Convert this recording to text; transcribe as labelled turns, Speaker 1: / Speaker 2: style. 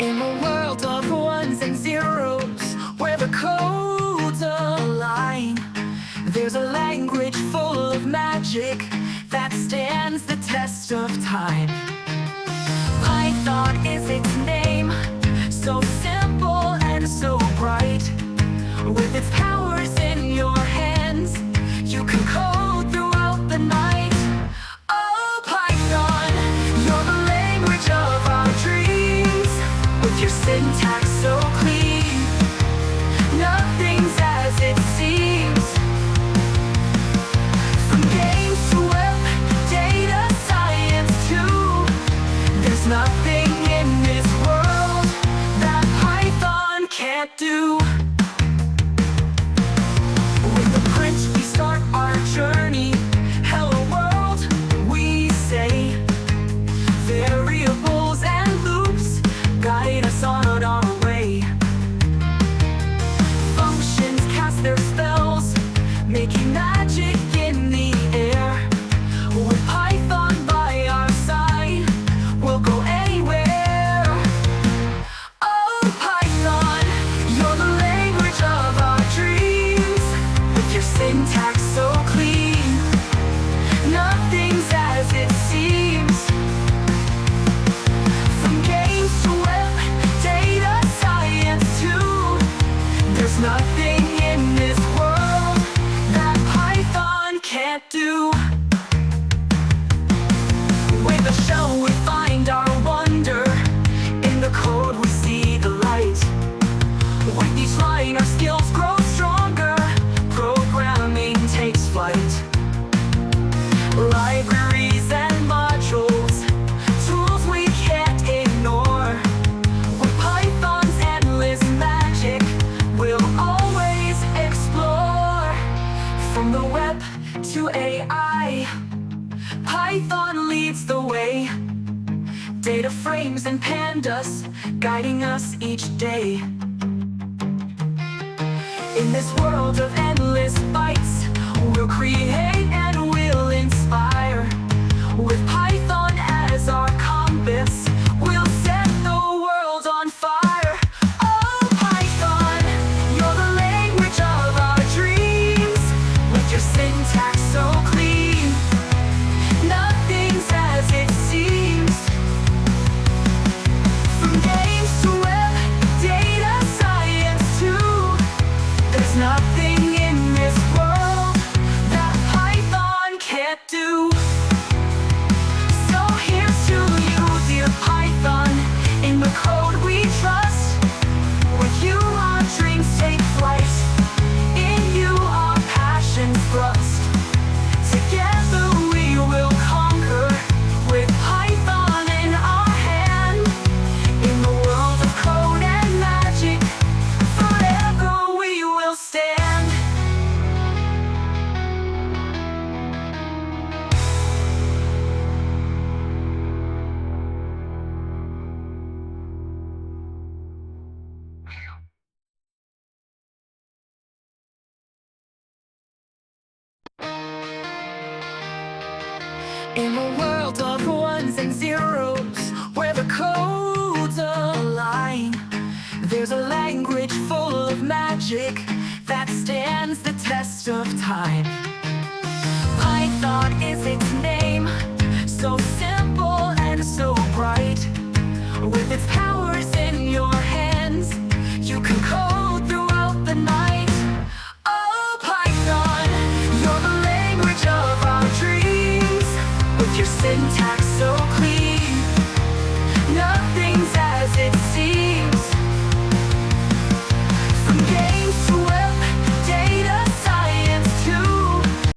Speaker 1: In a world of ones and zeros, where the codes align, there's a language full of magic that stands the test of time. Python is its name, so simple and so bright. With its powers in your hands, you can code throughout the night. Oh, Python, you're the language of our dreams. With your syntax so clean, nothing's as it seems. From games to web, data science too, there's nothing in this world that Python can't do. With the print we start our journey. Hello world, we say. Variables and loops guide us on our way. Functions cast their spells, making magic in the air. With Python by our side, we'll go anywhere. Oh, Python, you're the language of our dreams. With your syntax so clean, nothing's as it seems. From games to web, data science too, there's nothing in this world that Python can't do. With a shell we find our wonder, in the code we see the light. With each line our skills grow stronger, programming takes flight. Libraries and modules, tools we can't ignore. With Python's endless magic, we'll always explore. From the web to AI, Python leads the way. Data frames and pandas guiding us each day. In this world of endless bytes, we'll create and we'll inspire. With Python as our compass, we'll set the world on fire. Oh, Python, you're the language of our dreams. With your syntax so clean, nothing's as it seems. From games to web, data science too, there's nothing in this world that Python can't do. So here's to you, dear Python, in the code we trust. With you our dreams take flight, in you our passions thrust. Together we will conquer, with Python in our hand. In the world of code and magic, forever we will stand. In a world of ones and zeros, where the codes align, there's a language full of magic that stands the test of time. Python is its name, so simple and so bright. With its powers in your hands, you can code throughout the night. Oh, Python, you're the language of our dreams. With your syntax